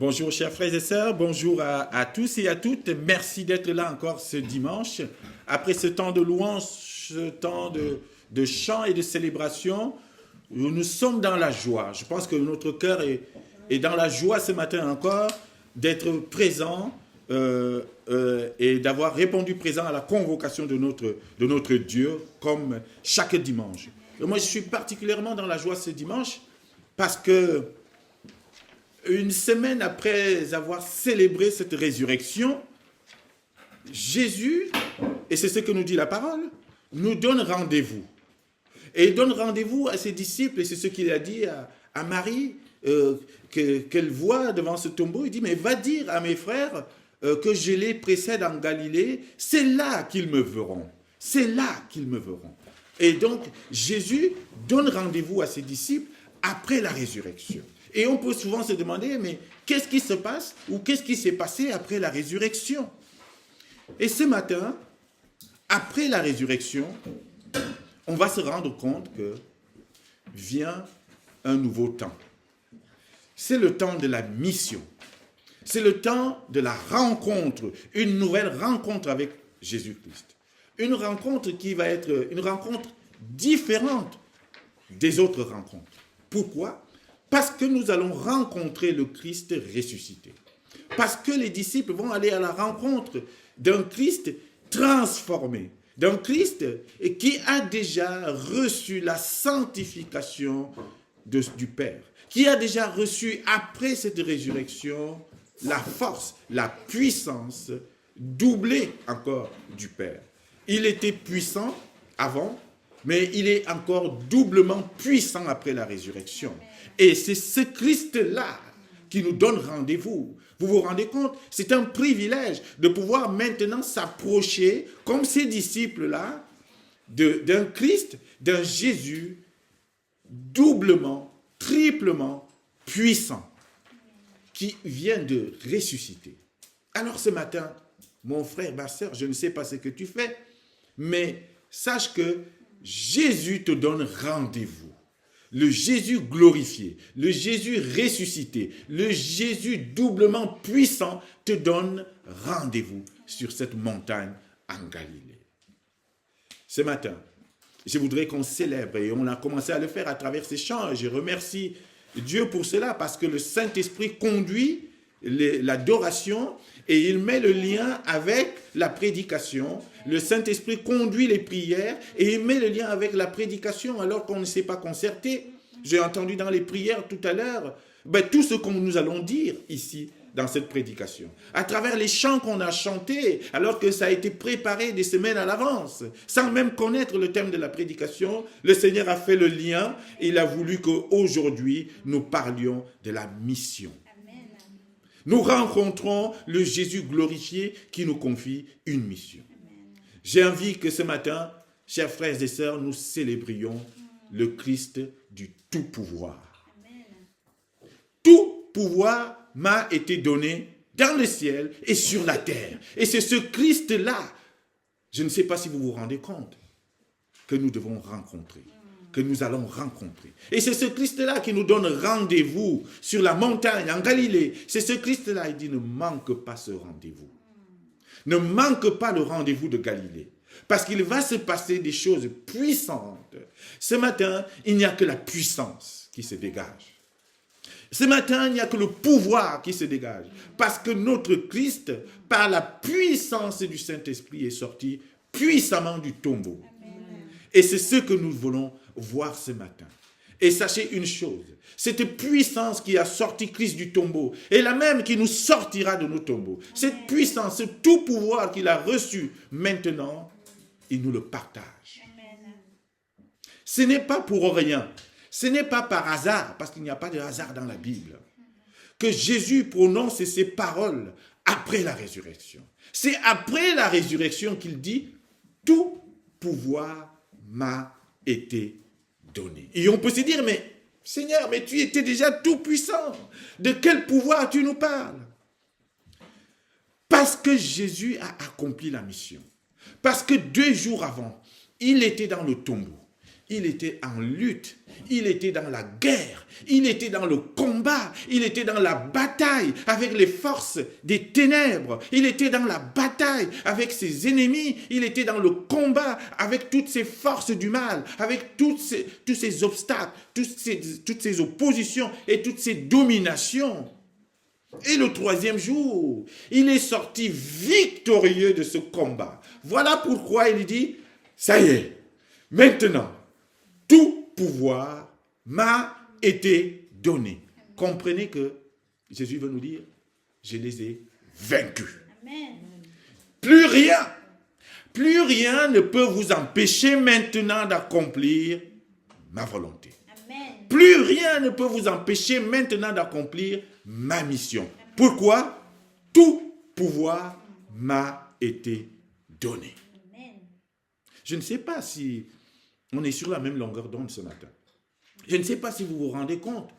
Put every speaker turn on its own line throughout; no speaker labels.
Bonjour chers frères et sœurs, bonjour à tous et à toutes. Merci d'être là encore ce dimanche. Après ce temps de louange, ce temps de chant et de célébration, nous sommes dans la joie. Je pense que notre cœur est dans la joie ce matin encore d'être présent et d'avoir répondu présent à la convocation de notre Dieu comme chaque dimanche. Et moi je suis particulièrement dans la joie ce dimanche parce que une semaine après avoir célébré cette résurrection, Jésus, et c'est ce que nous dit la parole, nous donne rendez-vous. Et il donne rendez-vous à ses disciples, et c'est ce qu'il a dit à Marie, qu'elle voit devant ce tombeau. Il dit, mais va dire à mes frères que je les précède en Galilée, c'est là qu'ils me verront. C'est là qu'ils me verront. Et donc, Jésus donne rendez-vous à ses disciples après la résurrection. Et on peut souvent se demander, mais qu'est-ce qui se passe ou qu'est-ce qui s'est passé après la résurrection? Et ce matin, après la résurrection, on va se rendre compte que vient un nouveau temps. C'est le temps de la mission. C'est le temps de la rencontre, une nouvelle rencontre avec Jésus-Christ. Une rencontre qui va être une rencontre différente des autres rencontres. Pourquoi? Parce que nous allons rencontrer le Christ ressuscité. Parce que les disciples vont aller à la rencontre d'un Christ transformé. D'un Christ qui a déjà reçu la sanctification du Père. Qui a déjà reçu, après cette résurrection, la force, la puissance doublée encore du Père. Il était puissant avant, mais il est encore doublement puissant après la résurrection. Et c'est ce Christ-là qui nous donne rendez-vous. Vous vous rendez compte? C'est un privilège de pouvoir maintenant s'approcher, comme ces disciples-là, d'un Christ, d'un Jésus doublement, triplement puissant, qui vient de ressusciter. Alors ce matin, mon frère, ma sœur, je ne sais pas ce que tu fais, mais sache que Jésus te donne rendez-vous. Le Jésus glorifié, le Jésus ressuscité, le Jésus doublement puissant te donne rendez-vous sur cette montagne en Galilée. Ce matin, je voudrais qu'on célèbre, et on a commencé à le faire à travers ces chants, et je remercie Dieu pour cela, parce que le Saint-Esprit conduit l'adoration et il met le lien avec la prédication. Le Saint-Esprit conduit les prières et il met le lien avec la prédication alors qu'on ne s'est pas concerté. J'ai entendu dans les prières tout à l'heure tout ce que nous allons dire ici dans cette prédication. À travers les chants qu'on a chantés alors que ça a été préparé des semaines à l'avance. Sans même connaître le thème de la prédication, le Seigneur a fait le lien et il a voulu qu'aujourd'hui nous parlions de la mission. Nous rencontrons le Jésus glorifié qui nous confie une mission. J'ai envie que ce matin, chers frères et sœurs, nous célébrions le Christ du tout-pouvoir. Tout pouvoir m'a été donné dans le ciel et sur la terre. Et c'est ce Christ-là, je ne sais pas si vous vous rendez compte, que nous devons rencontrer. Que nous allons rencontrer. Et c'est ce Christ-là qui nous donne rendez-vous sur la montagne en Galilée. C'est ce Christ-là, il dit, ne manque pas ce rendez-vous. Ne manque pas le rendez-vous de Galilée. Parce qu'il va se passer des choses puissantes. Ce matin, il n'y a que la puissance qui se dégage. Ce matin, il n'y a que le pouvoir qui se dégage. Parce que notre Christ, par la puissance du Saint-Esprit, est sorti puissamment du tombeau. Et c'est ce que nous voulons voir ce matin. Et sachez une chose, cette puissance qui a sorti Christ du tombeau est la même qui nous sortira de nos tombeaux. Cette puissance, ce tout pouvoir qu'il a reçu maintenant, il nous le partage. Ce n'est pas pour rien, ce n'est pas par hasard, parce qu'il n'y a pas de hasard dans la Bible, que Jésus prononce ces paroles après la résurrection. C'est après la résurrection qu'il dit « Tout pouvoir m'a été donné. » Et on peut se dire, mais Seigneur, mais tu étais déjà tout puissant. De quel pouvoir tu nous parles? Parce que Jésus a accompli la mission. Parce que 2 jours avant, il était dans le tombeau. il était en lutte, il était dans la guerre, il était dans le combat, il était dans la bataille avec les forces des ténèbres, il était dans la bataille avec ses ennemis, il était dans le combat avec toutes ces forces du mal, avec tous ces obstacles, toutes ces oppositions et toutes ces dominations. Et le troisième jour, il est sorti victorieux de ce combat. Voilà pourquoi il dit, ça y est, maintenant, tout pouvoir m'a été donné. Comprenez que Jésus veut nous dire, je les ai vaincus. Amen. Plus rien ne peut vous empêcher maintenant d'accomplir ma volonté. Amen. Plus rien ne peut vous empêcher maintenant d'accomplir ma mission. Pourquoi? Tout pouvoir m'a été donné. Amen. Je ne sais pas si on est sur la même longueur d'onde ce matin. Je ne sais pas si vous vous rendez compte,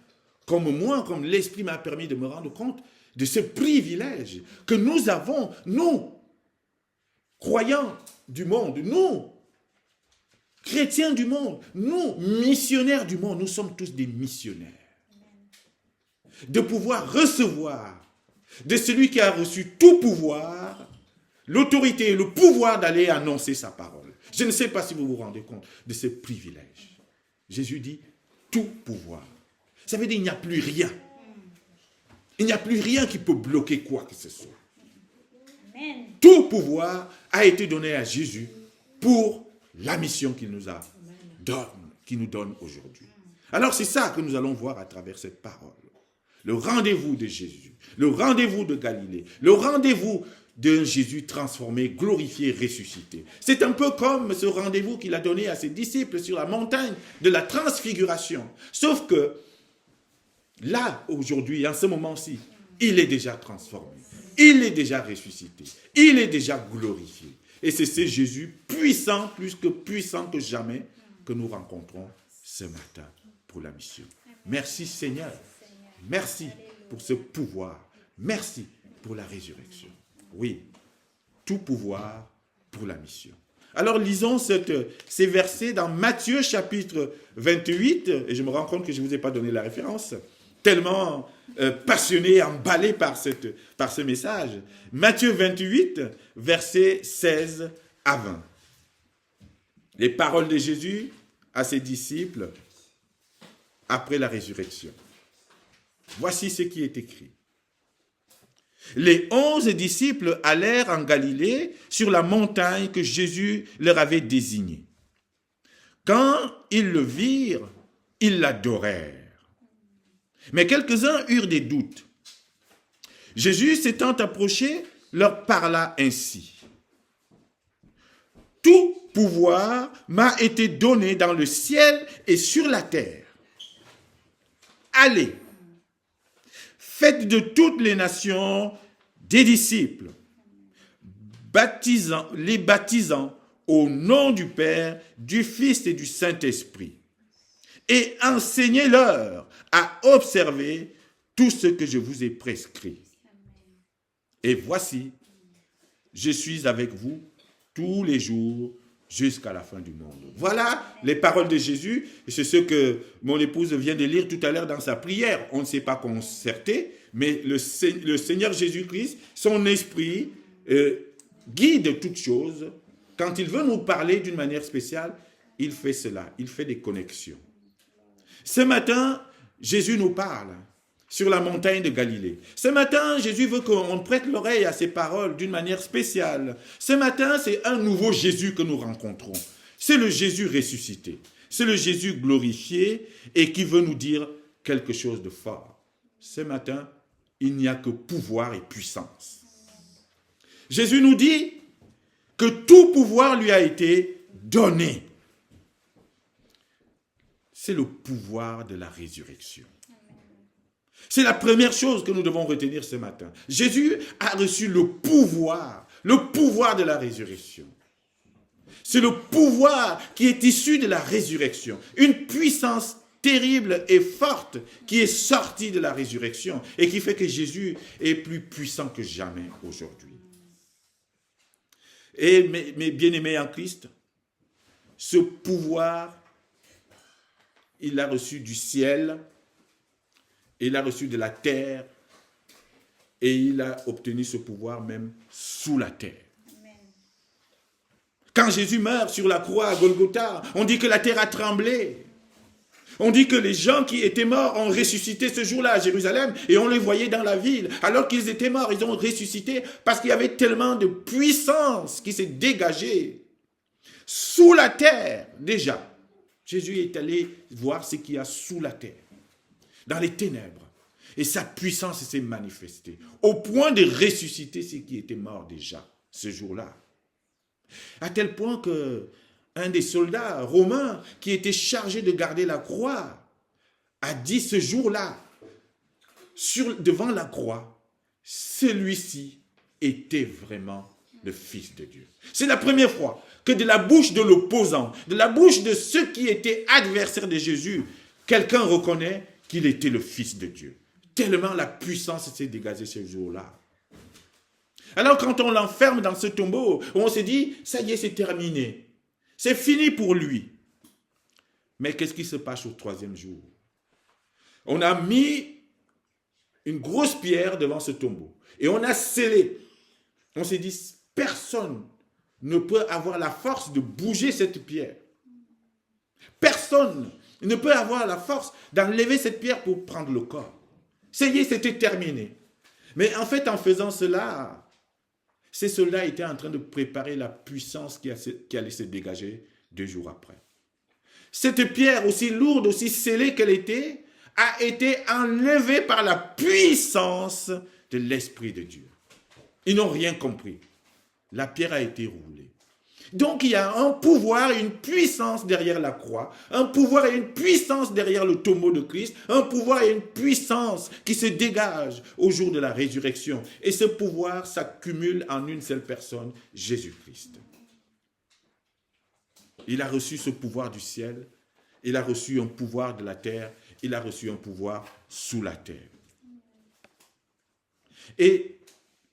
comme moi, comme l'Esprit m'a permis de me rendre compte de ce privilège que nous avons, nous, croyants du monde, nous, chrétiens du monde, nous, missionnaires du monde, nous sommes tous des missionnaires. De pouvoir recevoir de celui qui a reçu tout pouvoir, l'autorité et le pouvoir d'aller annoncer sa parole. Je ne sais pas si vous vous rendez compte de ce privilège. Jésus dit tout pouvoir. Ça veut dire qu'il n'y a plus rien. Il n'y a plus rien qui peut bloquer quoi que ce soit. Amen. Tout pouvoir a été donné à Jésus pour la mission qu'il nous a donne, qu'il nous donne aujourd'hui. Alors c'est ça que nous allons voir à travers cette parole. Le rendez-vous de Jésus, le rendez-vous de Galilée, le rendez-vous d'un Jésus transformé, glorifié, ressuscité. C'est un peu comme ce rendez-vous qu'il a donné à ses disciples sur la montagne de la transfiguration. Sauf que là, aujourd'hui, en ce moment-ci, il est déjà transformé. Il est déjà ressuscité. Il est déjà glorifié. Et c'est ce Jésus puissant, plus que puissant que jamais, que nous rencontrons ce matin pour la mission. Merci Seigneur. Merci pour ce pouvoir. Merci pour la résurrection. Oui, tout pouvoir pour la mission. Alors lisons ces versets dans Matthieu chapitre 28, et je me rends compte que je ne vous ai pas donné la référence, tellement passionné, emballé par ce message. Matthieu 28, versets 16 à 20. Les paroles de Jésus à ses disciples après la résurrection. Voici ce qui est écrit. Les 11 disciples allèrent en Galilée sur la montagne que Jésus leur avait désignée. Quand ils le virent, ils l'adorèrent. Mais quelques-uns eurent des doutes. Jésus, s'étant approché, leur parla ainsi. Tout pouvoir m'a été donné dans le ciel et sur la terre. Allez, faites de toutes les nations des disciples, les baptisant au nom du Père, du Fils et du Saint-Esprit, et enseignez-leur à observer tout ce que je vous ai prescrit. Et voici, je suis avec vous tous les jours jusqu'à la fin du monde. Voilà les paroles de Jésus. Et c'est ce que mon épouse vient de lire tout à l'heure dans sa prière. On ne s'est pas concerté, mais le Seigneur Jésus-Christ, son esprit guide toutes choses. Quand il veut nous parler d'une manière spéciale, il fait cela. Il fait des connexions. Ce matin, Jésus nous parle sur la montagne de Galilée. Ce matin, Jésus veut qu'on prête l'oreille à ses paroles d'une manière spéciale. Ce matin, c'est un nouveau Jésus que nous rencontrons. C'est le Jésus ressuscité. C'est le Jésus glorifié et qui veut nous dire quelque chose de fort. Ce matin, il n'y a que pouvoir et puissance. Jésus nous dit que tout pouvoir lui a été donné. C'est le pouvoir de la résurrection. C'est la première chose que nous devons retenir ce matin. Jésus a reçu le pouvoir de la résurrection. C'est le pouvoir qui est issu de la résurrection. Une puissance terrible et forte qui est sortie de la résurrection et qui fait que Jésus est plus puissant que jamais aujourd'hui. Et mes bien-aimés en Christ, ce pouvoir il l'a reçu du ciel, il l'a reçu de la terre, et il a obtenu ce pouvoir même sous la terre. Quand Jésus meurt sur la croix à Golgotha, on dit que la terre a tremblé. On dit que les gens qui étaient morts ont ressuscité ce jour-là à Jérusalem et on les voyait dans la ville. Alors qu'ils étaient morts, ils ont ressuscité parce qu'il y avait tellement de puissance qui s'est dégagée. Sous la terre, déjà, Jésus est allé voir ce qu'il y a sous la terre, dans les ténèbres. Et sa puissance s'est manifestée au point de ressusciter ceux qui étaient morts déjà ce jour-là. À tel point que un des soldats romains qui était chargé de garder la croix a dit ce jour-là, devant la croix, celui-ci était vraiment le Fils de Dieu. C'est la première fois que de la bouche de l'opposant, de la bouche de ceux qui étaient adversaires de Jésus, quelqu'un reconnaît qu'il était le Fils de Dieu. Tellement la puissance s'est dégagée ce jour-là. Alors quand on l'enferme dans ce tombeau, on se dit, ça y est, c'est terminé. C'est fini pour lui. Mais qu'est-ce qui se passe au troisième jour? On a mis une grosse pierre devant ce tombeau. Et on a scellé. On s'est dit, personne ne peut avoir la force de bouger cette pierre. Personne ne peut avoir la force d'enlever cette pierre pour prendre le corps. Ça y est, c'était terminé. Mais en fait, en faisant cela, ces soldats étaient en train de préparer la puissance qui allait se dégager 2 jours après. Cette pierre, aussi lourde, aussi scellée qu'elle était, a été enlevée par la puissance de l'Esprit de Dieu. Ils n'ont rien compris. La pierre a été roulée. Donc il y a un pouvoir et une puissance derrière la croix, un pouvoir et une puissance derrière le tombeau de Christ, un pouvoir et une puissance qui se dégagent au jour de la résurrection. Et ce pouvoir s'accumule en une seule personne, Jésus-Christ. Il a reçu ce pouvoir du ciel, il a reçu un pouvoir de la terre, il a reçu un pouvoir sous la terre. Et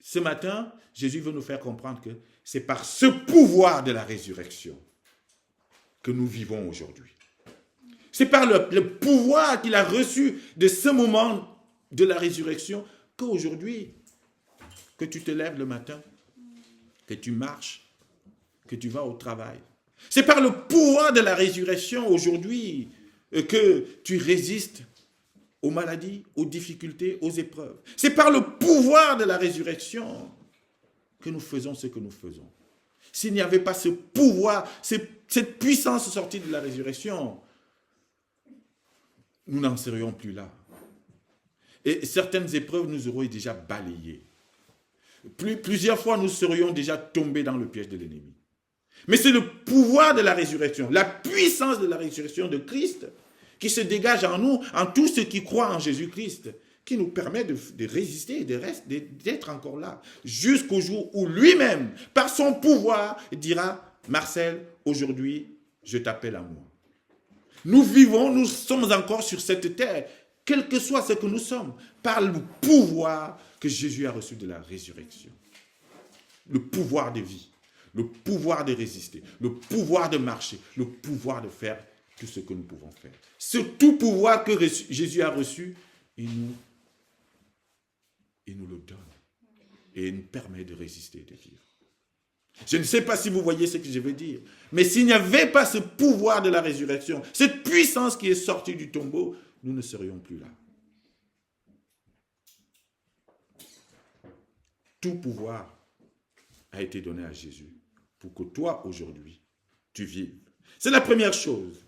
ce matin, Jésus veut nous faire comprendre que c'est par ce pouvoir de la résurrection que nous vivons aujourd'hui. C'est par le pouvoir qu'il a reçu de ce moment de la résurrection qu'aujourd'hui, que tu te lèves le matin, que tu marches, que tu vas au travail. C'est par le pouvoir de la résurrection aujourd'hui que tu résistes aux maladies, aux difficultés, aux épreuves. C'est par le pouvoir de la résurrection que nous faisons ce que nous faisons. S'il n'y avait pas ce pouvoir, cette puissance sortie de la résurrection, nous n'en serions plus là. Et certaines épreuves nous auraient déjà balayés. Plusieurs fois, nous serions déjà tombés dans le piège de l'ennemi. Mais c'est le pouvoir de la résurrection, la puissance de la résurrection de Christ qui se dégage en nous, en tous ceux qui croient en Jésus-Christ, qui nous permet de résister et d'être encore là, jusqu'au jour où lui-même, par son pouvoir, dira, Marcel, aujourd'hui, je t'appelle à moi. Nous vivons, nous sommes encore sur cette terre, quel que soit ce que nous sommes, par le pouvoir que Jésus a reçu de la résurrection. Le pouvoir de vie, le pouvoir de résister, le pouvoir de marcher, le pouvoir de faire tout ce que nous pouvons faire. Ce tout pouvoir que Jésus a reçu, il nous le donne et il nous permet de résister et de vivre. Je ne sais pas si vous voyez ce que je veux dire, mais s'il n'y avait pas ce pouvoir de la résurrection, cette puissance qui est sortie du tombeau, nous ne serions plus là. Tout pouvoir a été donné à Jésus pour que toi, aujourd'hui, tu vives. C'est la première chose.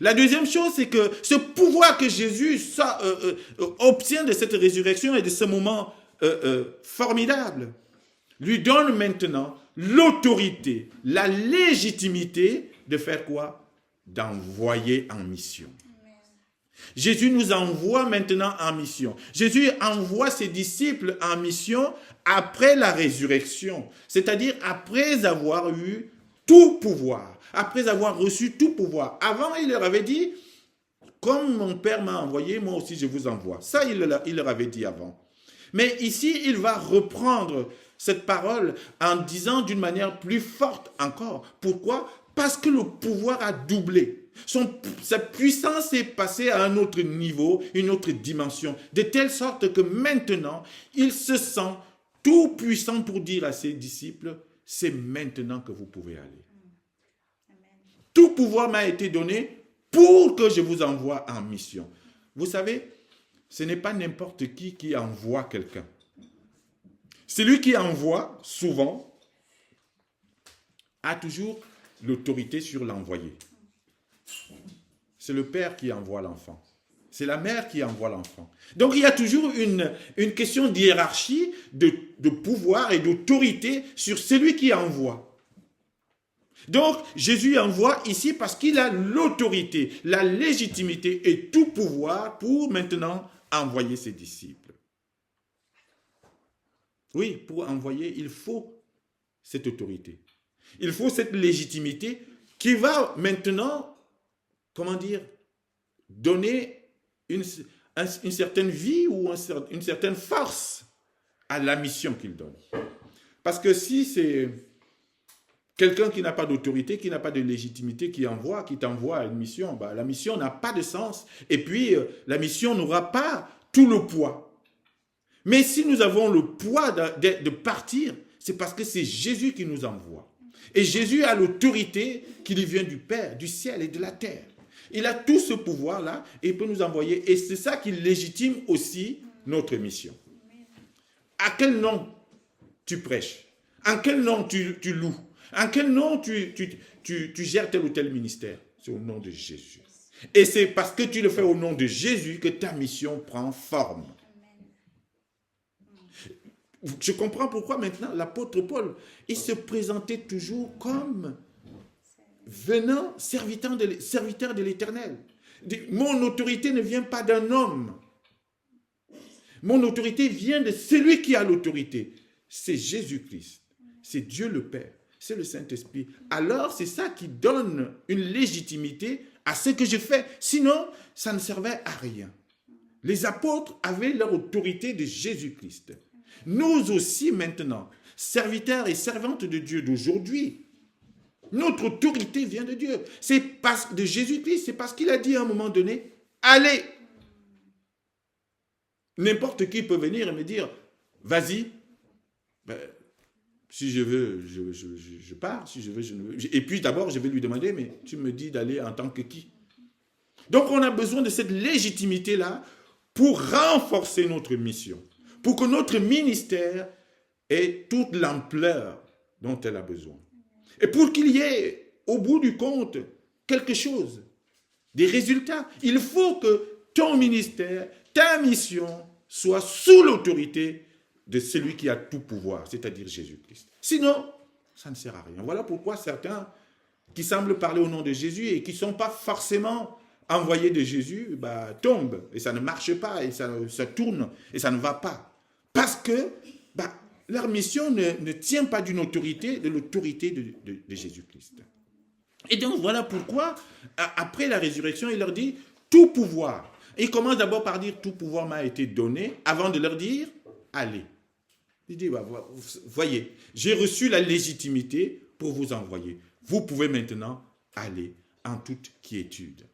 La deuxième chose, c'est que ce pouvoir que Jésus obtient de cette résurrection et de ce moment formidable lui donne maintenant l'autorité, la légitimité de faire quoi? D'envoyer en mission. Jésus nous envoie maintenant en mission. Jésus envoie ses disciples en mission après la résurrection, c'est-à-dire après avoir eu tout pouvoir, après avoir reçu tout pouvoir. Avant, il leur avait dit, comme mon Père m'a envoyé, moi aussi je vous envoie. Ça, il leur avait dit avant. Mais ici, il va reprendre cette parole en disant d'une manière plus forte encore. Pourquoi? Parce que le pouvoir a doublé. Sa puissance est passée à un autre niveau, une autre dimension, de telle sorte que maintenant, il se sent tout puissant pour dire à ses disciples, c'est maintenant que vous pouvez aller. Tout pouvoir m'a été donné pour que je vous envoie en mission. Vous savez, ce n'est pas n'importe qui envoie quelqu'un. Celui qui envoie, souvent, a toujours l'autorité sur l'envoyé. C'est le père qui envoie l'enfant. C'est la mère qui envoie l'enfant. Donc il y a toujours une question de hiérarchie, de pouvoir et d'autorité sur celui qui envoie. Donc Jésus envoie ici parce qu'il a l'autorité, la légitimité et tout pouvoir pour maintenant envoyer ses disciples. Oui, pour envoyer, il faut cette autorité. Il faut cette légitimité qui va maintenant, comment dire, donner une certaine vie ou une certaine force à la mission qu'il donne. Parce que si c'est quelqu'un qui n'a pas d'autorité, qui n'a pas de légitimité, qui t'envoie à une mission, la mission n'a pas de sens. Et puis, la mission n'aura pas tout le poids. Mais si nous avons le poids de partir, c'est parce que c'est Jésus qui nous envoie. Et Jésus a l'autorité qui lui vient du Père, du ciel et de la terre. Il a tout ce pouvoir-là et il peut nous envoyer. Et c'est ça qui légitime aussi notre mission. À quel nom tu prêches? En quel nom tu loues? En quel nom tu gères tel ou tel ministère? C'est au nom de Jésus. Et c'est parce que tu le fais au nom de Jésus que ta mission prend forme. Je comprends pourquoi maintenant l'apôtre Paul, il se présentait toujours comme venant serviteur de l'Éternel. Mon autorité ne vient pas d'un homme. Mon autorité vient de celui qui a l'autorité. C'est Jésus-Christ. C'est Dieu le Père. C'est le Saint-Esprit. Alors, c'est ça qui donne une légitimité à ce que je fais. Sinon, ça ne servait à rien. Les apôtres avaient leur autorité de Jésus-Christ. Nous aussi, maintenant, serviteurs et servantes de Dieu d'aujourd'hui, notre autorité vient de Dieu. C'est parce de Jésus-Christ, c'est parce qu'il a dit à un moment donné, allez. N'importe qui peut venir et me dire, vas-y. Si je veux, je pars. Si je veux, je ne veux. Et puis d'abord, je vais lui demander, mais tu me dis d'aller en tant que qui? Donc on a besoin de cette légitimité-là pour renforcer notre mission. Pour que notre ministère ait toute l'ampleur dont elle a besoin. Et pour qu'il y ait, au bout du compte, quelque chose, des résultats, il faut que ton ministère, ta mission, soit sous l'autorité de celui qui a tout pouvoir, c'est-à-dire Jésus-Christ. Sinon, ça ne sert à rien. Voilà pourquoi certains qui semblent parler au nom de Jésus et qui ne sont pas forcément envoyés de Jésus, tombent, et ça ne marche pas, et ça tourne, et ça ne va pas. Parce que leur mission ne tient pas d'une autorité, de l'autorité de Jésus-Christ. Et donc voilà pourquoi, après la résurrection, il leur dit tout pouvoir. Il commence d'abord par dire tout pouvoir m'a été donné, avant de leur dire allez. Il dit voyez, j'ai reçu la légitimité pour vous envoyer. Vous pouvez maintenant aller en toute quiétude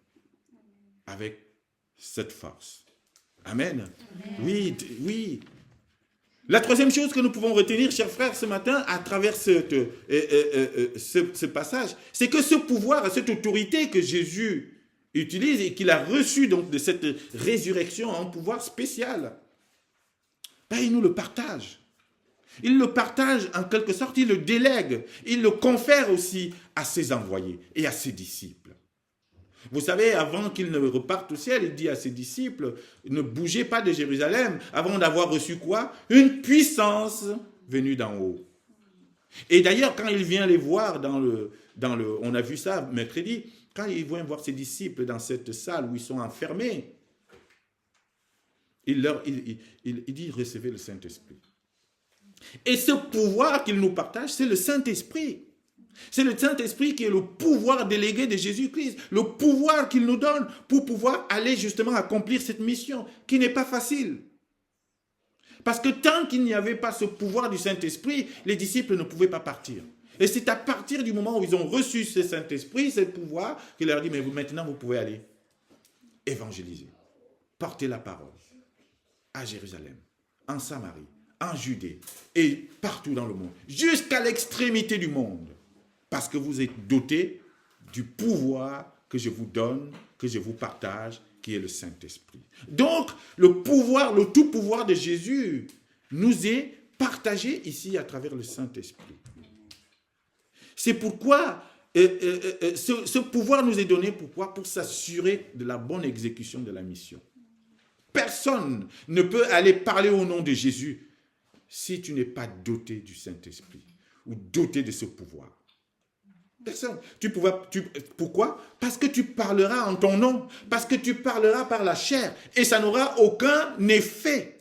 avec cette force. Amen. Amen. Oui. La troisième chose que nous pouvons retenir, chers frères, ce matin, à travers ce passage, c'est que ce pouvoir, cette autorité que Jésus utilise et qu'il a reçu donc de cette résurrection, un pouvoir spécial, il nous le partage. Il le partage en quelque sorte, il le délègue, il le confère aussi à ses envoyés et à ses disciples. Vous savez, avant qu'il ne reparte au ciel, il dit à ses disciples, ne bougez pas de Jérusalem avant d'avoir reçu quoi? Une puissance venue d'en haut. Et d'ailleurs, quand il vient les voir on a vu ça mercredi, quand il vient voir ses disciples dans cette salle où ils sont enfermés, il dit, recevez le Saint-Esprit. Et ce pouvoir qu'il nous partage, c'est le Saint-Esprit. C'est le Saint-Esprit qui est le pouvoir délégué de Jésus-Christ, le pouvoir qu'il nous donne pour pouvoir aller justement accomplir cette mission qui n'est pas facile. Parce que tant qu'il n'y avait pas ce pouvoir du Saint-Esprit, les disciples ne pouvaient pas partir. Et c'est à partir du moment où ils ont reçu ce Saint-Esprit, ce pouvoir, qu'il leur dit, mais maintenant vous pouvez aller évangéliser, porter la parole à Jérusalem, en Samarie, en Judée et partout dans le monde, jusqu'à l'extrémité du monde, parce que vous êtes dotés du pouvoir que je vous donne, que je vous partage, qui est le Saint-Esprit. Donc, le pouvoir, le tout pouvoir de Jésus nous est partagé ici à travers le Saint-Esprit. C'est pourquoi ce pouvoir nous est donné, pourquoi? Pour s'assurer de la bonne exécution de la mission. Personne ne peut aller parler au nom de Jésus si tu n'es pas doté du Saint-Esprit ou doté de ce pouvoir. Personne. Pourquoi? Parce que tu parleras en ton nom, parce que tu parleras par la chair et ça n'aura aucun effet.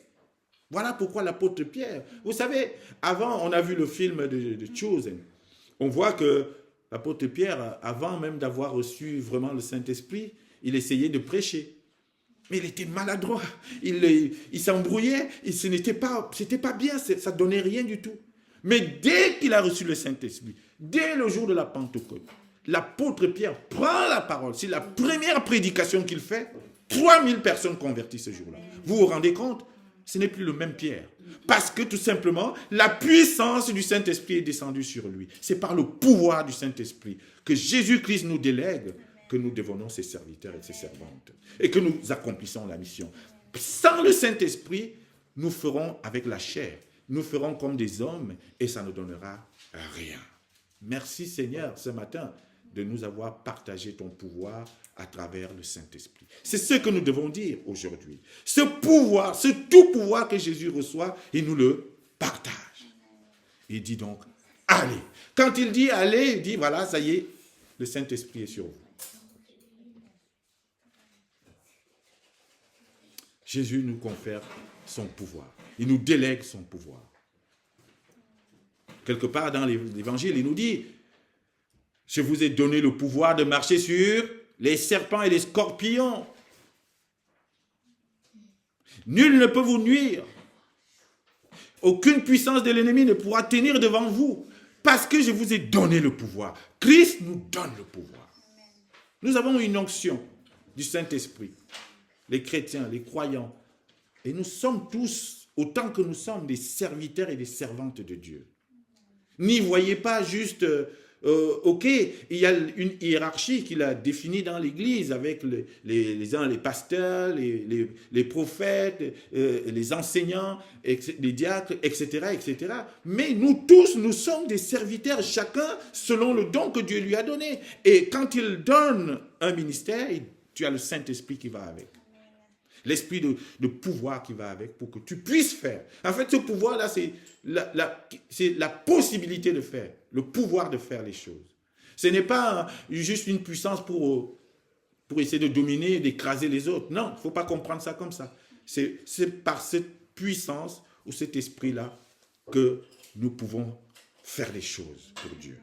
Voilà pourquoi l'apôtre Pierre, vous savez, avant on a vu le film de Chosen, on voit que l'apôtre Pierre, avant même d'avoir reçu vraiment le Saint-Esprit, il essayait de prêcher. Mais il était maladroit, il s'embrouillait, c'était pas bien, ça ne donnait rien du tout. Mais dès qu'il a reçu le Saint-Esprit, dès le jour de la Pentecôte, l'apôtre Pierre prend la parole. C'est la première prédication qu'il fait. 3000 personnes converties ce jour-là. Vous vous rendez compte? Ce n'est plus le même Pierre. Parce que tout simplement, la puissance du Saint-Esprit est descendue sur lui. C'est par le pouvoir du Saint-Esprit que Jésus-Christ nous délègue que nous devenons ses serviteurs et ses servantes. Et que nous accomplissons la mission. Sans le Saint-Esprit, nous ferons avec la chair. Nous ferons comme des hommes et ça ne donnera rien. Merci Seigneur ce matin de nous avoir partagé ton pouvoir à travers le Saint-Esprit. C'est ce que nous devons dire aujourd'hui. Ce pouvoir, ce tout pouvoir que Jésus reçoit, il nous le partage. Il dit donc, allez. Quand il dit allez, il dit voilà, ça y est, le Saint-Esprit est sur vous. Jésus nous confère son pouvoir. Il nous délègue son pouvoir. Quelque part dans l'Évangile, il nous dit, je vous ai donné le pouvoir de marcher sur les serpents et les scorpions. Nul ne peut vous nuire. Aucune puissance de l'ennemi ne pourra tenir devant vous, parce que je vous ai donné le pouvoir. Christ nous donne le pouvoir. Nous avons une onction du Saint-Esprit. Les chrétiens, les croyants. Et nous sommes tous, autant que nous sommes, des serviteurs et des servantes de Dieu. N'y voyez pas juste, ok, il y a une hiérarchie qu'il a définie dans l'Église avec les pasteurs, les prophètes, les enseignants, les diacres, etc., etc. Mais nous tous, nous sommes des serviteurs, chacun selon le don que Dieu lui a donné. Et quand il donne un ministère, tu as le Saint-Esprit qui va avec. L'esprit de pouvoir qui va avec pour que tu puisses faire. En fait, ce pouvoir-là, c'est la possibilité de faire, le pouvoir de faire les choses. Ce n'est pas juste une puissance pour essayer de dominer et d'écraser les autres. Non, il ne faut pas comprendre ça comme ça. C'est par cette puissance ou cet esprit-là que nous pouvons faire les choses pour Dieu.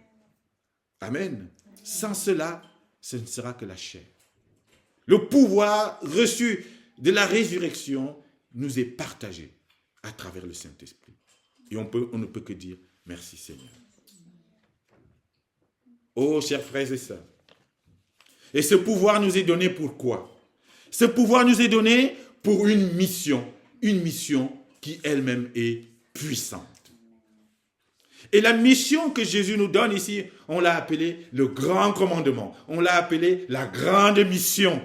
Amen. Sans cela, ce ne sera que la chair. Le pouvoir reçu de la résurrection nous est partagé à travers le Saint-Esprit. Et on ne peut que dire merci Seigneur. Oh, chers frères et sœurs. Et ce pouvoir nous est donné pour quoi? Ce pouvoir nous est donné pour une mission qui elle-même est puissante. Et la mission que Jésus nous donne ici, on l'a appelée le grand commandement. On l'a appelée la grande mission.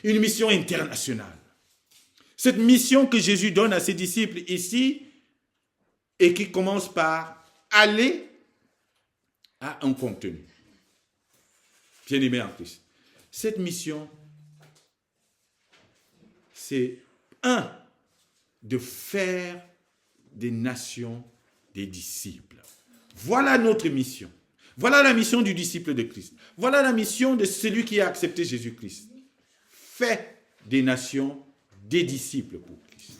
Une mission internationale. Cette mission que Jésus donne à ses disciples ici et qui commence par aller à un contenu. Bien-aimés en Christ. Cette mission, c'est de faire des nations des disciples. Voilà notre mission. Voilà la mission du disciple de Christ. Voilà la mission de celui qui a accepté Jésus-Christ. Fait des nations des disciples pour Christ.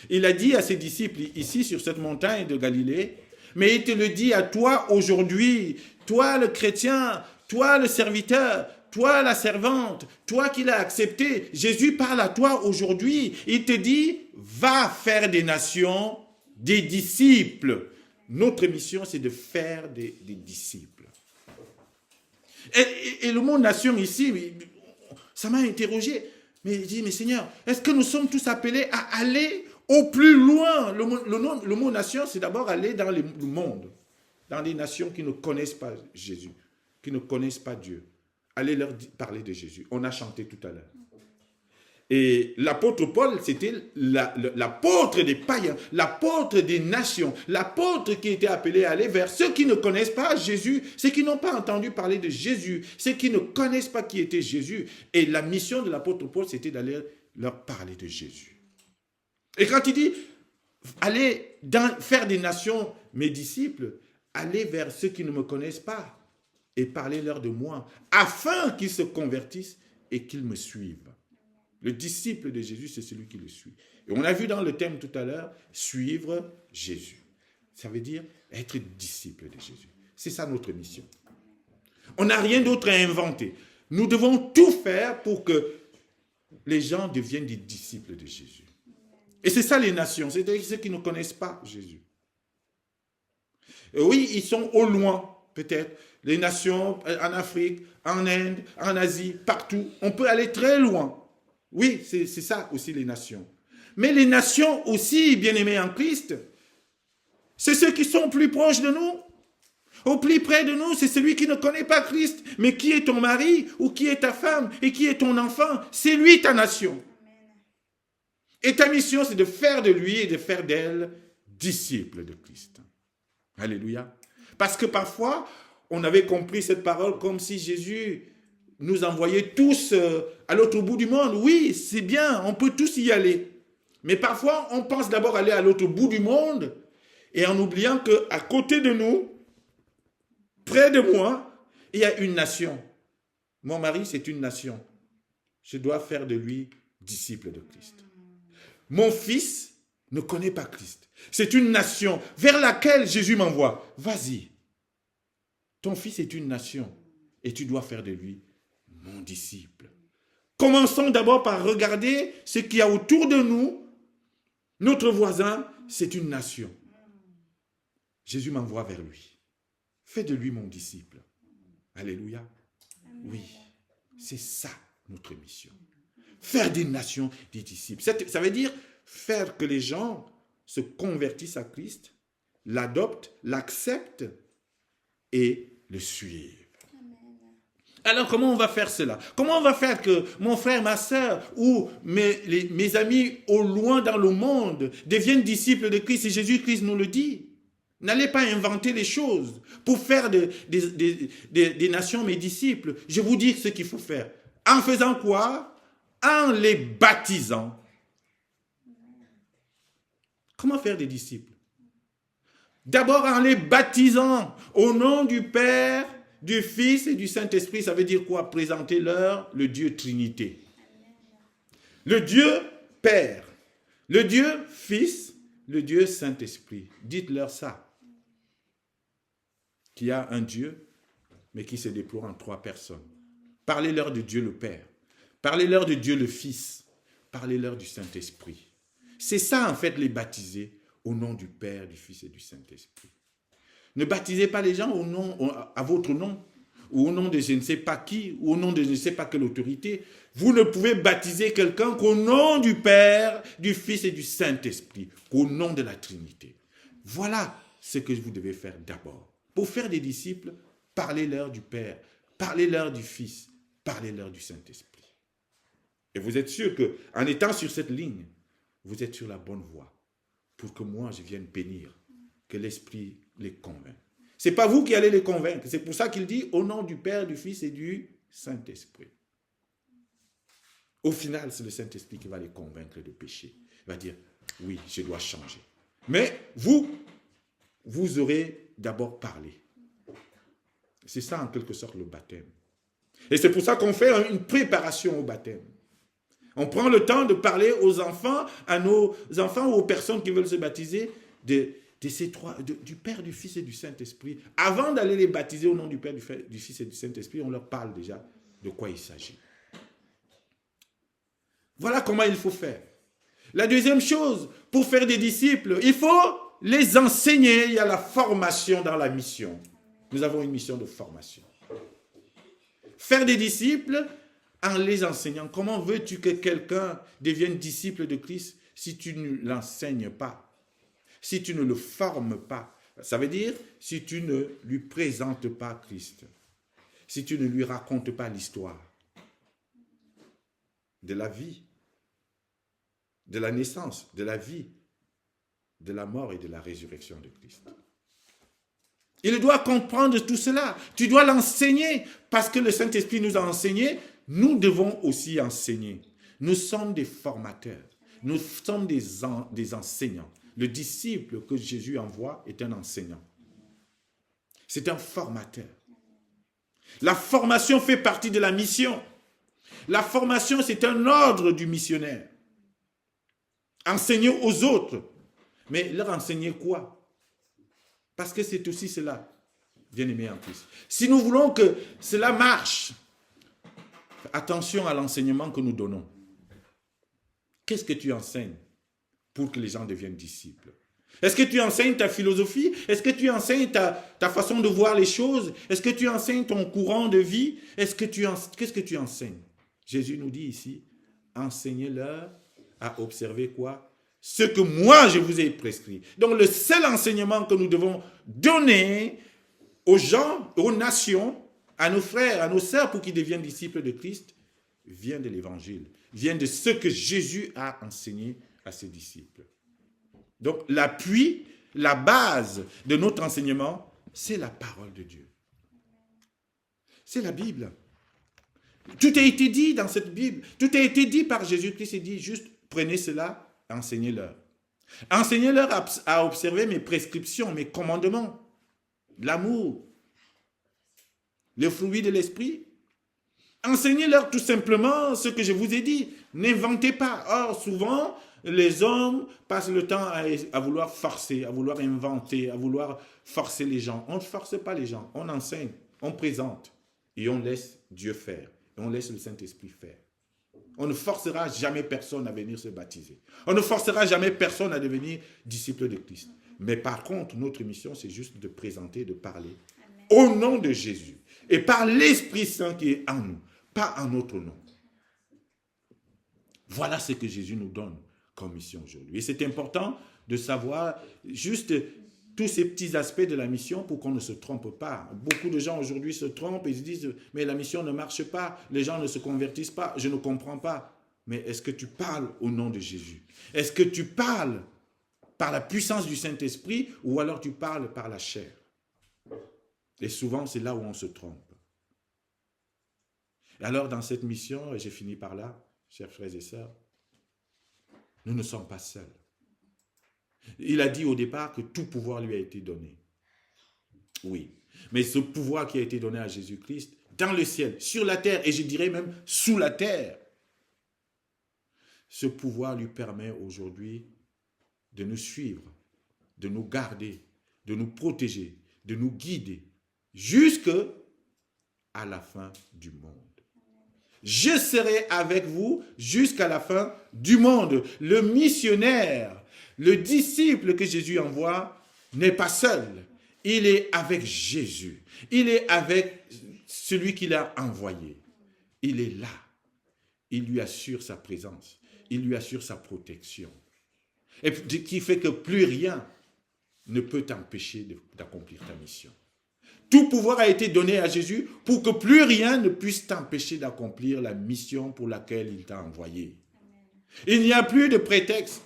Il a dit à ses disciples ici sur cette montagne de Galilée, mais il te le dit à toi aujourd'hui, toi le chrétien, toi le serviteur, toi la servante, toi qui l'as accepté. Jésus parle à toi aujourd'hui. Il te dit, va faire des nations des disciples. Notre mission, c'est de faire des disciples. Et le mot nation ici, ça m'a interrogé. Mais je dis, mais Seigneur, est-ce que nous sommes tous appelés à aller au plus loin? Le mot nation, c'est d'abord aller dans le monde, dans les nations qui ne connaissent pas Jésus, qui ne connaissent pas Dieu. Aller leur parler de Jésus. On a chanté tout à l'heure. Et l'apôtre Paul, c'était l'apôtre des païens, l'apôtre des nations, l'apôtre qui était appelé à aller vers ceux qui ne connaissent pas Jésus, ceux qui n'ont pas entendu parler de Jésus, ceux qui ne connaissent pas qui était Jésus. Et la mission de l'apôtre Paul, c'était d'aller leur parler de Jésus. Et quand il dit, allez faire des nations mes disciples, allez vers ceux qui ne me connaissent pas et parlez-leur de moi, afin qu'ils se convertissent et qu'ils me suivent. Le disciple de Jésus, c'est celui qui le suit. Et on a vu dans le thème tout à l'heure, suivre Jésus. Ça veut dire être disciple de Jésus. C'est ça notre mission. On n'a rien d'autre à inventer. Nous devons tout faire pour que les gens deviennent des disciples de Jésus. Et c'est ça les nations, c'est-à-dire ceux qui ne connaissent pas Jésus. Et oui, ils sont au loin, peut-être. Les nations en Afrique, en Inde, en Asie, partout. On peut aller très loin. Oui, c'est ça aussi les nations. Mais les nations aussi, bien-aimés en Christ, c'est ceux qui sont plus proches de nous. Au plus près de nous, c'est celui qui ne connaît pas Christ. Mais qui est ton mari ou qui est ta femme et qui est ton enfant? C'est lui ta nation. Et ta mission, c'est de faire de lui et de faire d'elle disciples de Christ. Alléluia. Parce que parfois, on avait compris cette parole comme si Jésus nous envoyait tous à l'autre bout du monde. Oui, c'est bien, on peut tous y aller. Mais parfois, on pense d'abord aller à l'autre bout du monde et en oubliant qu'à côté de nous, près de moi, il y a une nation. Mon mari, c'est une nation. Je dois faire de lui disciple de Christ. Mon fils ne connaît pas Christ. C'est une nation vers laquelle Jésus m'envoie. Vas-y. Ton fils est une nation et tu dois faire de lui mon disciple. Commençons d'abord par regarder ce qu'il y a autour de nous. Notre voisin, c'est une nation. Jésus m'envoie vers lui. Fais de lui mon disciple. Alléluia. Oui, c'est ça notre mission. Faire des nations des disciples. Ça veut dire faire que les gens se convertissent à Christ, l'adoptent, l'acceptent et le suivent. Alors, comment on va faire cela? Comment on va faire que mon frère, ma soeur ou mes amis au loin dans le monde deviennent disciples de Christ? Et Jésus-Christ nous le dit. N'allez pas inventer les choses pour faire des nations mes disciples. Je vous dis ce qu'il faut faire. En faisant quoi? En les baptisant. Comment faire des disciples? D'abord en les baptisant au nom du Père, du Fils et du Saint-Esprit. Ça veut dire quoi? Présentez-leur le Dieu Trinité. Le Dieu Père, le Dieu Fils, le Dieu Saint-Esprit. Dites-leur ça. Qu'il y a un Dieu, mais qui se déploie en 3 personnes. Parlez-leur de Dieu le Père. Parlez-leur de Dieu le Fils. Parlez-leur du Saint-Esprit. C'est ça, en fait, les baptiser au nom du Père, du Fils et du Saint-Esprit. Ne baptisez pas les gens à votre nom, ou au nom de je ne sais pas qui, ou au nom de je ne sais pas quelle autorité. Vous ne pouvez baptiser quelqu'un qu'au nom du Père, du Fils et du Saint-Esprit, qu'au nom de la Trinité. Voilà ce que vous devez faire d'abord. Pour faire des disciples, parlez-leur du Père, parlez-leur du Fils, parlez-leur du Saint-Esprit. Et vous êtes sûr qu'en étant sur cette ligne, vous êtes sur la bonne voie pour que moi je vienne bénir, que l'Esprit les convainc. Ce n'est pas vous qui allez les convaincre. C'est pour ça qu'il dit au nom du Père, du Fils et du Saint-Esprit. Au final, c'est le Saint-Esprit qui va les convaincre de péché. Il va dire, oui, je dois changer. Mais vous aurez d'abord parlé. C'est ça en quelque sorte le baptême. Et c'est pour ça qu'on fait une préparation au baptême. On prend le temps de parler aux enfants, à nos enfants ou aux personnes qui veulent se baptiser du Père, du Fils et du Saint-Esprit. Avant d'aller les baptiser au nom du Père, du Fils et du Saint-Esprit, on leur parle déjà de quoi il s'agit. Voilà comment il faut faire. La deuxième chose, pour faire des disciples, il faut les enseigner, il y a la formation dans la mission. Nous avons une mission de formation. Faire des disciples en les enseignant. Comment veux-tu que quelqu'un devienne disciple de Christ si tu ne l'enseignes pas, si tu ne le formes pas? Ça veut dire si tu ne lui présentes pas Christ, si tu ne lui racontes pas l'histoire de la vie, de la naissance, de la vie, de la mort et de la résurrection de Christ. Il doit comprendre tout cela. Tu dois l'enseigner parce que le Saint-Esprit nous a enseigné. Nous devons aussi enseigner. Nous sommes des formateurs. Nous sommes des enseignants. Le disciple que Jésus envoie est un enseignant. C'est un formateur. La formation fait partie de la mission. La formation, c'est un ordre du missionnaire. Enseigner aux autres. Mais leur enseigner quoi? Parce que c'est aussi cela, bien-aimés en Christ. Si nous voulons que cela marche, attention à l'enseignement que nous donnons. Qu'est-ce que tu enseignes pour que les gens deviennent disciples? Est-ce que tu enseignes ta philosophie? Est-ce que tu enseignes ta façon de voir les choses? Est-ce que tu enseignes ton courant de vie? Qu'est-ce que tu enseignes? Jésus nous dit ici, enseignez-leur à observer quoi? Ce que moi je vous ai prescrit. Donc le seul enseignement que nous devons donner aux gens, aux nations, à nos frères, à nos sœurs pour qu'ils deviennent disciples de Christ, vient de l'évangile, vient de ce que Jésus a enseigné à ses disciples. Donc l'appui, la base de notre enseignement, c'est la parole de Dieu. C'est la Bible. Tout a été dit dans cette Bible. Tout a été dit par Jésus-Christ. Il dit juste, prenez cela, enseignez-leur. Enseignez-leur à observer mes prescriptions, mes commandements, l'amour, le fruit de l'esprit. Enseignez-leur tout simplement ce que je vous ai dit. N'inventez pas. Or, souvent, les hommes passent le temps à vouloir forcer, à vouloir inventer, à vouloir forcer les gens. On ne force pas les gens. On enseigne, on présente et on laisse Dieu faire. Et on laisse le Saint-Esprit faire. On ne forcera jamais personne à venir se baptiser. On ne forcera jamais personne à devenir disciple de Christ. Mais par contre, notre mission, c'est juste de présenter, de parler au nom de Jésus. Et par l'Esprit Saint qui est en nous, pas en notre nom. Voilà ce que Jésus nous donne comme mission aujourd'hui. Et c'est important de savoir juste tous ces petits aspects de la mission pour qu'on ne se trompe pas. Beaucoup de gens aujourd'hui se trompent et se disent « mais la mission ne marche pas, les gens ne se convertissent pas, je ne comprends pas ». Mais est-ce que tu parles au nom de Jésus? Est-ce que tu parles par la puissance du Saint-Esprit ou alors tu parles par la chair? Et souvent, c'est là où on se trompe. Et alors, dans cette mission, et j'ai fini par là, chers frères et sœurs, nous ne sommes pas seuls. Il a dit au départ que tout pouvoir lui a été donné. Oui, mais ce pouvoir qui a été donné à Jésus-Christ, dans le ciel, sur la terre, et je dirais même sous la terre, ce pouvoir lui permet aujourd'hui de nous suivre, de nous garder, de nous protéger, de nous guider, jusqu'à la fin du monde. Je serai avec vous jusqu'à la fin du monde. Le missionnaire, le disciple que Jésus envoie n'est pas seul. Il est avec Jésus. Il est avec celui qu'il a envoyé. Il est là. Il lui assure sa présence. Il lui assure sa protection. Et qui fait que plus rien ne peut t'empêcher d'accomplir ta mission. Tout pouvoir a été donné à Jésus pour que plus rien ne puisse t'empêcher d'accomplir la mission pour laquelle il t'a envoyé. Il n'y a plus de prétexte.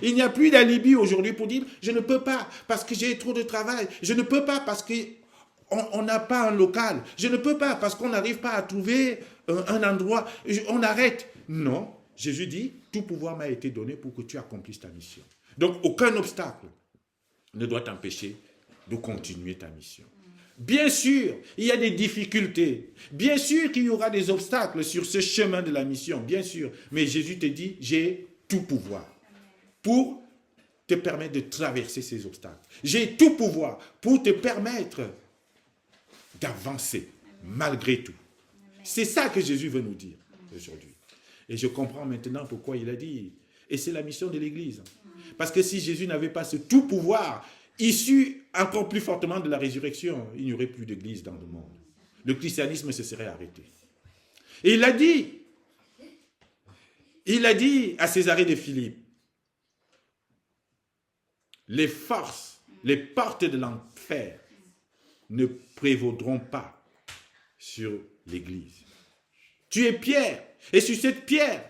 Il n'y a plus d'alibi aujourd'hui pour dire « je ne peux pas parce que j'ai trop de travail. Je ne peux pas parce qu'on n'a pas un local. Je ne peux pas parce qu'on n'arrive pas à trouver un endroit. On arrête. » Non, Jésus dit « tout pouvoir m'a été donné pour que tu accomplisses ta mission. » Donc aucun obstacle ne doit t'empêcher de continuer ta mission. Bien sûr, il y a des difficultés. Bien sûr qu'il y aura des obstacles sur ce chemin de la mission, bien sûr. Mais Jésus te dit, j'ai tout pouvoir pour te permettre de traverser ces obstacles. J'ai tout pouvoir pour te permettre d'avancer malgré tout. C'est ça que Jésus veut nous dire aujourd'hui. Et je comprends maintenant pourquoi il a dit, Et c'est la mission de l'Église. Parce que si Jésus n'avait pas ce tout pouvoir, issu encore plus fortement de la résurrection, il n'y aurait plus d'Église dans le monde. Le christianisme se serait arrêté. Et il a dit à Césarée de Philippe, les forces, les portes de l'enfer ne prévaudront pas sur l'Église. Tu es Pierre, et sur cette pierre,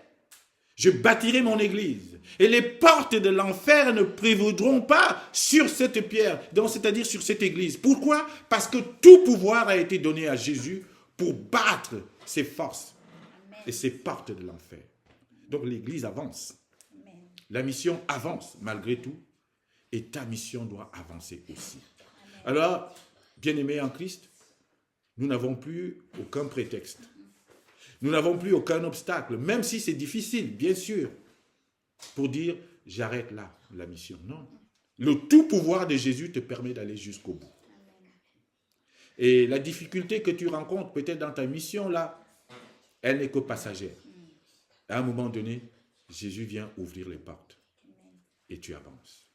je bâtirai mon Église. Et les portes de l'enfer ne prévaudront pas sur cette pierre, donc c'est-à-dire sur cette Église. Pourquoi? Parce que tout pouvoir a été donné à Jésus pour battre ses forces et ses portes de l'enfer. Donc l'Église avance. La mission avance malgré tout, et ta mission doit avancer aussi. Alors, bien-aimés en Christ, nous n'avons plus aucun prétexte. Nous n'avons plus aucun obstacle, même si c'est difficile, bien sûr, pour dire « j'arrête là la mission ». Non. Le tout pouvoir de Jésus te permet d'aller jusqu'au bout. Et la difficulté que tu rencontres peut-être dans ta mission là, elle n'est que passagère. À un moment donné, Jésus vient ouvrir les portes et tu avances.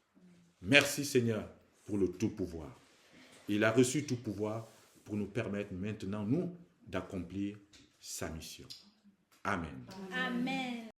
Merci Seigneur pour le tout pouvoir. Il a reçu tout pouvoir pour nous permettre maintenant, nous, d'accomplir sa mission. Amen.
Amen.